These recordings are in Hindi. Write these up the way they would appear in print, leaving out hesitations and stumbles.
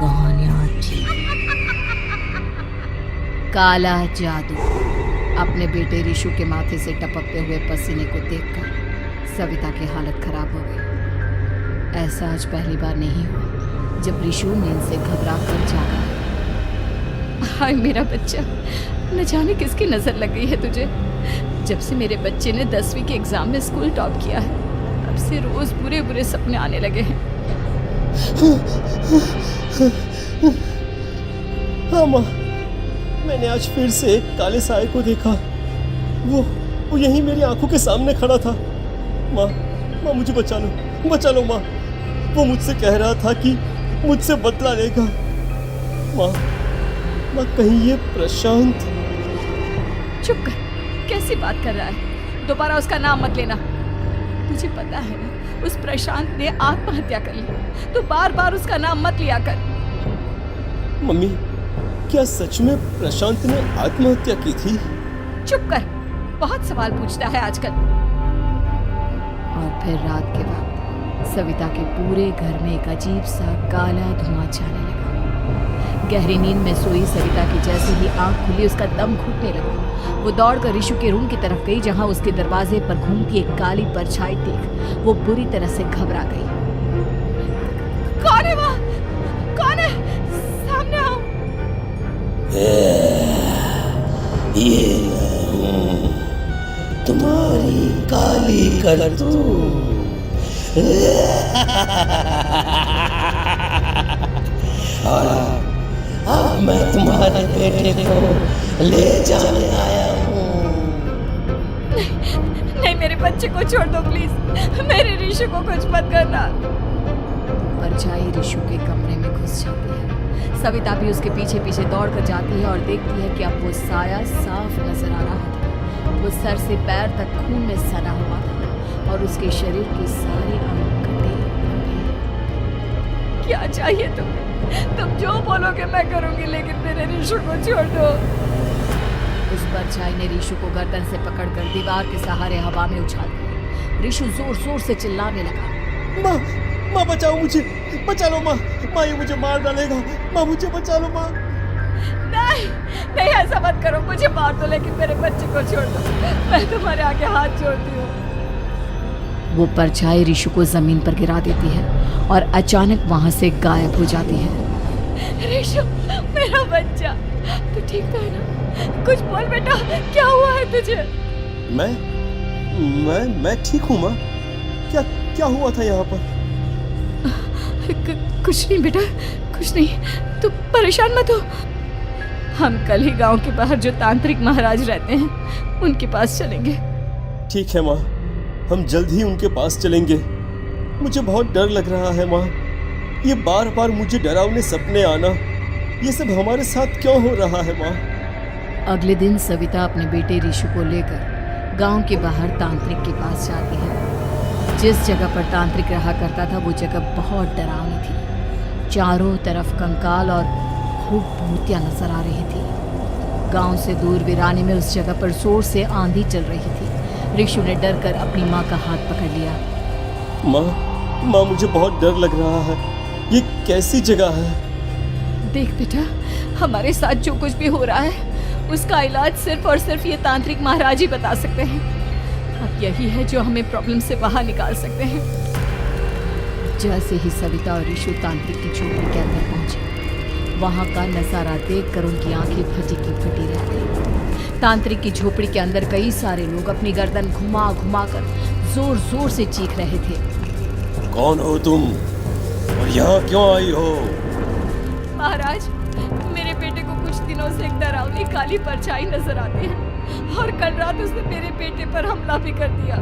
कहानियां थी। काला जादू। अपने बेटे ऋषु के माथे से टपकते हुए पसीने को देखकर सविता की हालत खराब हो गई। ऐसा आज पहली बार नहीं हुआ जब ऋषु नींद से घबरा कर जागा। हाय मेरा बच्चा, न जाने किसकी नजर लग गई है तुझे। जब से मेरे बच्चे ने 10वीं के एग्जाम में स्कूल टॉप किया है, तब से रोज बुरे बुरे सपने आने लगे हैं। हाँ माँ, मैंने आज फिर से एक काले साए को देखा। वो यहीं मेरी आंखों के सामने खड़ा था। माँ मुझे बचा लो माँ। वो मुझसे कह रहा था कि मुझसे बदला लेगा। माँ कहीं ये प्रशांत। चुप कर, कैसी बात कर रहा है? दोबारा उसका नाम मत लेना। तुझे पता है ना, उस प्रशांत ने आत्महत्या कर ली। तो बार बार उसका नाम मत लिया कर। मम्मी, क्या सच में प्रशांत ने आत्महत्या की थी? चुप कर, बहुत सवाल पूछता है आजकल। और फिर रात के वक्त सविता के पूरे घर में एक अजीब सा काला धुआं छाने लगा। गहरी नींद में सोई सविता की जैसे ही आंख खुली, उसका दम घुटने लगा। वो दौड़कर ऋषु के रूम की तरफ गई, जहां उसके दरवाजे पर घूमती एक काली परछाई देख वो बुरी तरह से घबरा गई। कौन है वहाँ? कौन है? सामने आओ। ये तुम्हारी काली करतूत। अब मैं तुम्हारे बेटे को ले जाने आया हूँ। नहीं, मेरे बच्चे को छोड़ दो प्लीज। मेरे ऋषु को कुछ मत करना। परछाई ऋषु के कमरे में घुस जाती है। सविता भी उसके पीछे पीछे दौड़ कर जाती है और देखती है कि अब वो साया साफ नजर आ रहा था। वो सर से पैर तक खून में सना हुआ था और उसके शरीर के सारे अंग कटे हुए। क्या चाहिए तुम्हें? तुम जो बोलोगे मैं करूंगी, लेकिन मेरे ऋषु को छोड़ दो। उस परछाई ने ऋषु को गर्दन से पकड़कर दीवार के सहारे हवा में उछाल दिया। ऋषु जोर जोर से चिल्लाने लगा। माँ बचाओ मुझे, बचा लो माँ। ये मुझे मार डालेगा। माँ मुझे बचा लो माँ। नहीं, ऐसा मत करो। मुझे मार दो, लेकिन मेरे बच्चे को छोड़ दो। मैं तुम्हारे आगे हाथ जोड़ती हूँ। वो परछाई ऋषु को जमीन पर गिरा देती है और अचानक वहां से गायब हो जाती है। ऋषु, मेरा बच्चा, तू ठीक तो है ना? कुछ बोल बेटा, क्या हुआ है तुझे? मैं ठीक हूँ माँ। क्या हुआ था यहाँ पर? कुछ नहीं बेटा, कुछ नहीं। तू परेशान मत हो। हम कल ही गांव के बाहर जो तांत्रिक महाराज रहते हैं, उनके पास चलेंगे। ठीक है माँ, हम जल्द ही उनके पास चलेंगे। मुझे बहुत डर लग रहा है माँ। ये बार बार मुझे डरावने सपने आना, ये सब हमारे साथ क्यों हो रहा है माँ? अगले दिन सविता अपने बेटे ऋषु को लेकर गांव के बाहर तांत्रिक के पास जाती है। जिस जगह पर तांत्रिक रहा करता था, वो जगह बहुत डरावनी थी। चारों तरफ कंकाल और खूब भूतियां नजर आ रही थी। गांव से दूर वीराने में उस जगह पर जोर से आंधी चल रही थी। ऋषु ने डर कर अपनी माँ का हाथ पकड़ लिया। माँ मुझे बहुत डर लग रहा है। ये कैसी जगह है? देख बेटा, हमारे साथ जो कुछ भी हो रहा है, उसका इलाज सिर्फ और सिर्फ ये तांत्रिक महाराज ही बता सकते हैं। अब यही है जो हमें प्रॉब्लम से बाहर निकाल सकते हैं। जैसे ही सविता और ऋषु तांत्रिक की झोपड़ी के अंदर पहुंचे, वहां का नजारा देखकर उनकी आंखें फटी की फटी रह गई। तांत्रिक की झोपड़ी के अंदर कई सारे लोग अपनी गर्दन घुमा घुमा कर जोर जोर से चीख रहे थे। कौन हो तुम और यहाँ क्यों आई हो? महाराज, मेरे बेटे को कुछ दिनों से एक डरावनी काली परछाई नजर आती है और कल रात उसने मेरे बेटे पर हमला भी कर दिया।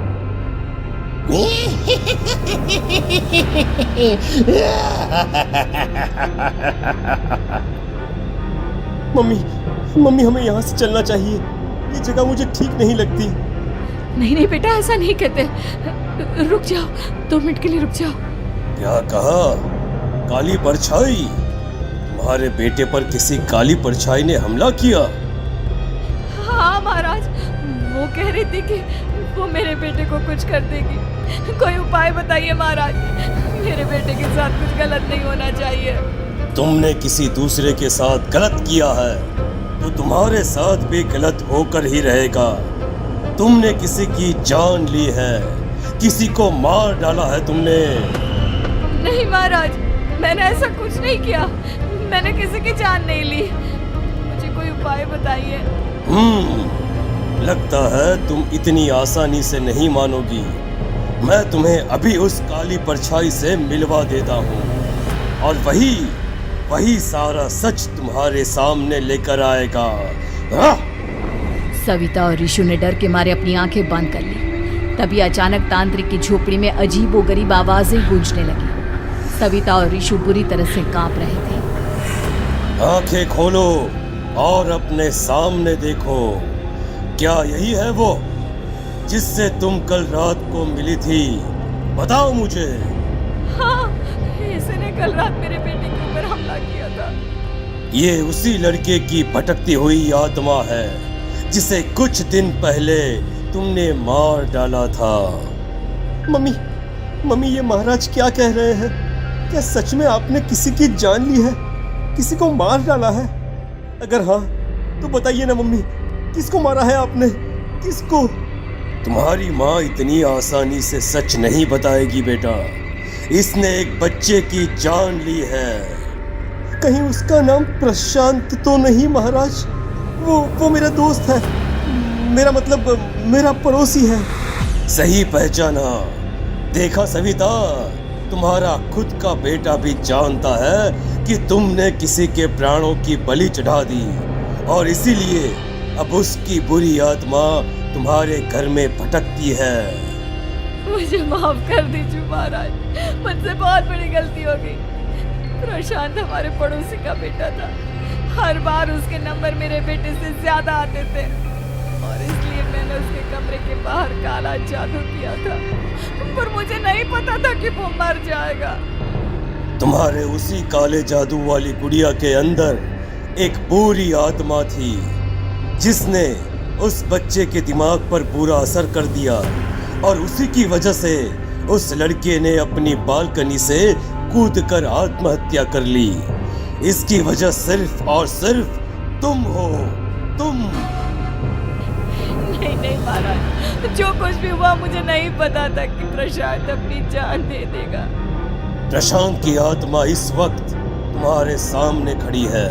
मम्मी हमें यहाँ से चलना चाहिए। ये जगह मुझे ठीक नहीं लगती। नहीं बेटा, ऐसा नहीं कहते। रुक जाओ, 2 मिनट के लिए रुक जाओ। क्या कहा? काली परछाई? तुम्हारे बेटे पर किसी काली परछाई ने हमला किया? हाँ महाराज, वो कह रही थी कि वो मेरे बेटे को कुछ कर देगी। कोई उपाय बताइए महाराज, मेरे बेटे के साथ कुछ गलत नहीं होना चाहिए। तुमने किसी दूसरे के साथ गलत किया है तो तुम्हारे साथ भी गलत होकर ही रहेगा। तुमने किसी की जान ली है, किसी को मार डाला है तुमने। नहीं महाराज, मैंने ऐसा कुछ नहीं किया। मैंने किसी की जान नहीं ली। मुझे कोई उपाय बताइए। लगता है तुम इतनी आसानी से नहीं मानोगी। मैं तुम्हें अभी उस काली परछाई से मिलवा देता हूँ और वही सारा सच तुम्हारे सामने लेकर आएगा। सविता और ऋषु ने डर के मारे अपनी आंखें बंद कर ली। तभी अचानक तांत्रिक की झोपड़ी में अजीबोगरीब आवाजें गूंजने लगी। सविता और ऋषु बुरी तरह से कांप रहे थे। आंखें खोलो और अपने सामने देखो। क्या यही है वो जिससे तुम कल रात को मिली थी? बताओ मुझे। हाँ, इसने कल रात मेरे बेटे के ऊपर हमला किया था। ये उसी लड़के की भटकती हुई आत्मा है जिसे कुछ दिन पहले तुमने मार डाला था। मम्मी ये महाराज क्या कह रहे हैं? क्या सच में आपने किसी की जान ली है, किसी को मार डाला है? अगर हाँ तो बताइए ना मम्मी, किसको मारा है आपने? किसको? तुम्हारी माँ इतनी आसानी से सच नहीं बताएगी बेटा। इसने एक बच्चे की जान ली है। कहीं उसका नाम प्रशांत तो नहीं महाराज? वो मेरा दोस्त है, मेरा मतलब मेरा पड़ोसी है। सही पहचाना। देखा सविता, तुम्हारा खुद का बेटा भी जानता है कि तुमने किसी के प्राणों की बलि चढ़ा दी और इसीलिए अब उसकी बुरी आत्मा तुम्हारे घर में भटकती है। मुझे माफ कर दीजिए महाराज, मुझसे बहुत बड़ी गलती हो गई। प्रशांत हमारे पड़ोसी का बेटा था। हर बार उसके नंबर मेरे बेटे से ज्यादा आते थे और इसलिए मैंने उसके कमरे के बाहर काला जादू किया था, पर मुझे नहीं पता था कि वो मर जाएगा। तुम्हारे उसी काले जादू वाली गुड़िया के अंदर एक बुरी आत्मा थी जिसने उस बच्चे के दिमाग पर बुरा असर कर दिया और उसी की वजह से उस लड़के ने अपनी बालकनी से कूदकर आत्महत्या कर ली। इसकी वजह सिर्फ और सिर्फ तुम हो, तुम। नहीं महाराज, जो कुछ भी हुआ मुझे नहीं पता था कि प्रशांत अपनी जान दे देगा। प्रशांत की आत्मा इस वक्त तुम्हारे सामने खड़ी है,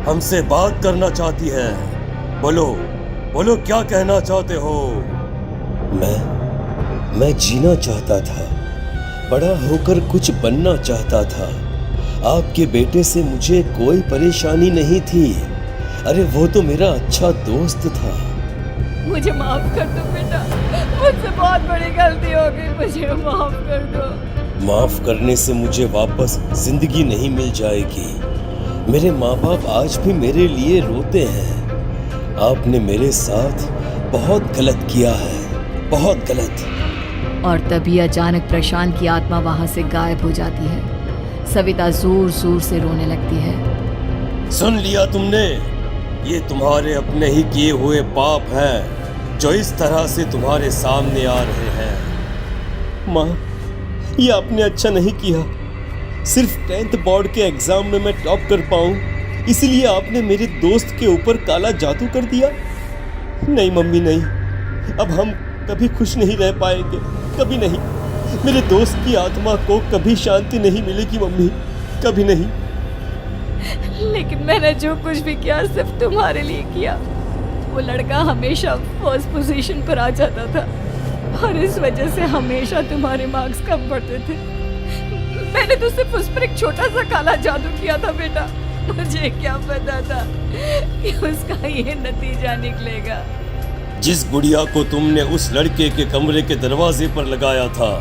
हमसे बात करना चाहती है। बोलो क्या कहना चाहते हो? मैं जीना चाहता था, बड़ा होकर कुछ बनना चाहता था। आपके बेटे से मुझे कोई परेशानी नहीं थी। अरे वो तो मेरा अच्छा दोस्त था। मुझे माफ कर दो बेटा, मुझसे बहुत बड़ी गलती हो गई, मुझे माफ कर दो। माफ करने से मुझे वापस जिंदगी नहीं मिल जाएगी। मेरे माँ बाप आज भी मेरे लिए रोते हैं। आपने मेरे साथ बहुत गलत किया है, बहुत गलत। और तभी अचानक प्रशांत की आत्मा वहां से गायब हो जाती है। सविता जोर जोर से रोने लगती है। सुन लिया तुमने? ये तुम्हारे अपने ही किए हुए पाप हैं जो इस तरह से तुम्हारे सामने आ रहे हैं। माँ, ये आपने अच्छा नहीं किया। सिर्फ 10th बोर्ड के एग्जाम में मैं टॉप कर पाऊं, इसलिए आपने मेरे दोस्त के ऊपर काला जादू कर दिया। नहीं मम्मी नहीं, अब हम कभी खुश नहीं रह पाएंगे, कभी नहीं। मेरे दोस्त की आत्मा को कभी शांति नहीं मिलेगी मम्मी, कभी नहीं। लेकिन मैंने जो कुछ भी किया सिर्फ तुम्हारे लिए किया। वो लड़का हमेशा फर्स्ट पोजीशन पर आ जाता था और इस वजह से हमेशा तुम्हारे मार्क्स कम पड़ते थे। मैंने तो सिर्फ उस पर एक छोटा सा काला जादू किया था बेटा। मुझे क्या पता था कि उसका ये नतीजा निकलेगा। जिस गुड़िया को तुमने उस लड़के के कमरे के दरवाजे पर लगाया था,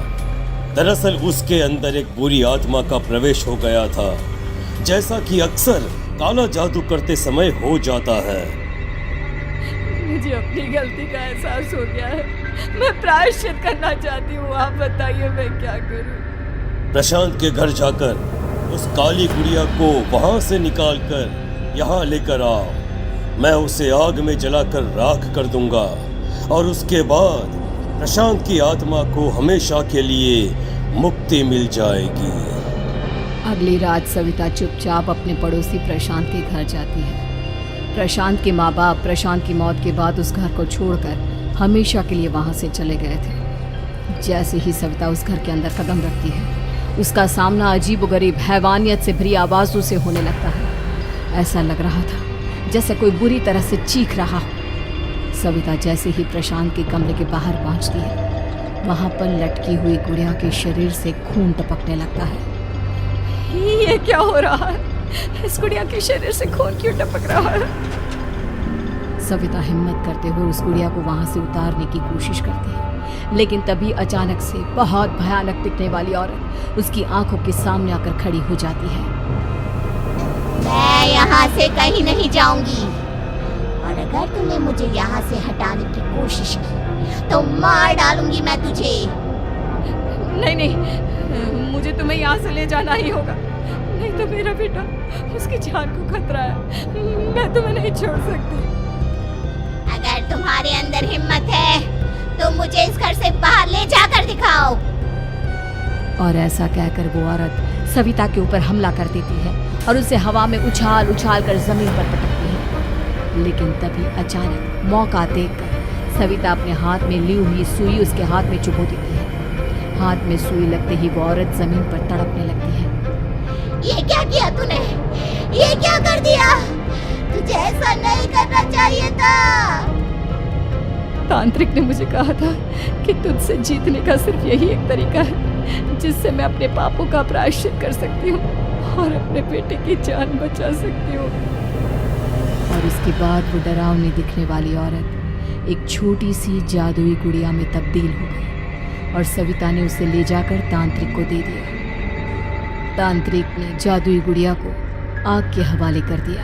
दरअसल उसके अंदर एक बुरी आत्मा का प्रवेश हो गया था, जैसा कि अक्सर काला जादू करते समय हो जाता है। मुझे अपनी गलती का एहसास हो गया है। मैं प्रायश्चित करना चाहती हूँ, आप बताइए मैं क्या करूँ? प्रशांत के घर जाकर उस काली गुड़िया को वहां से निकालकर यहाँ लेकर आओ। मैं उसे आग में जलाकर राख कर दूंगा और उसके बाद प्रशांत की आत्मा को हमेशा के लिए मुक्ति मिल जाएगी। अगली रात सविता चुपचाप अपने पड़ोसी प्रशांत के घर जाती है। प्रशांत के माँ बाप प्रशांत की मौत के बाद उस घर को छोड़कर हमेशा के लिए वहाँ से चले गए थे। जैसे ही सविता उस घर के अंदर कदम रखती है, उसका सामना अजीबोगरीब हैवानियत से भरी आवाज़ों से होने लगता है। ऐसा लग रहा था जैसे कोई बुरी तरह से चीख रहा हो। सविता जैसे ही प्रशांत के कमरे के बाहर पहुंचती है, वहां पर लटकी हुई गुड़िया के शरीर से खून टपकने लगता है। ये क्या हो रहा है? इस गुड़िया के शरीर से खून क्यों टपक रहा है? सविता हिम्मत करते हुए उस गुड़िया को वहां से उतारने की कोशिश करती है, लेकिन तभी अचानक से बहुत भयानक दिखने वाली औरत उसकी आंखों के सामने आकर खड़ी हो जाती है। मैं यहाँ से कहीं नहीं जाऊंगी, और अगर तूने मुझे यहाँ से हटाने की कोशिश की तो मार डालूंगी मैं तुझे। नहीं नहीं, मुझे तुम्हें यहाँ से ले जाना ही होगा, नहीं तो मेरा बेटा, उसकी जान को खतरा है। मैं तुम्हें नहीं छोड़ सकती। अगर तुम्हारे अंदर हिम्मत है तो मुझे इस घर से बाहर ले जाकर दिखाओ। और ऐसा कहकर वो औरत सविता के ऊपर हमला कर देती है और उसे हवा में उछाल उछाल कर जमीन पर पटकती है। लेकिन तभी अचानक मौका देखकर सविता अपने हाथ में ली हुई सुई उसके हाथ में चुभो देती है। हाथ में सुई लगते ही वो औरत जमीन पर तड़पने लगती है। ये क्या किया तूने? ये क्या कर दिया? तुझे ऐसा नहीं करना चाहिए था। तांत्रिक ने मुझे कहा था कि तुझसे जीतने का सिर्फ यही एक तरीका है जिससे मैं अपने पापों का प्रायश्चित कर सकती हूँ और अपने बेटे की जान बचा सकती हूँ। और उसके बाद वो डरावनी दिखने वाली औरत एक छोटी सी जादुई गुड़िया में तब्दील हो गई और सविता ने उसे ले जाकर तांत्रिक को दे दिया। तांत्रिक ने जादुई गुड़िया को आग के हवाले कर दिया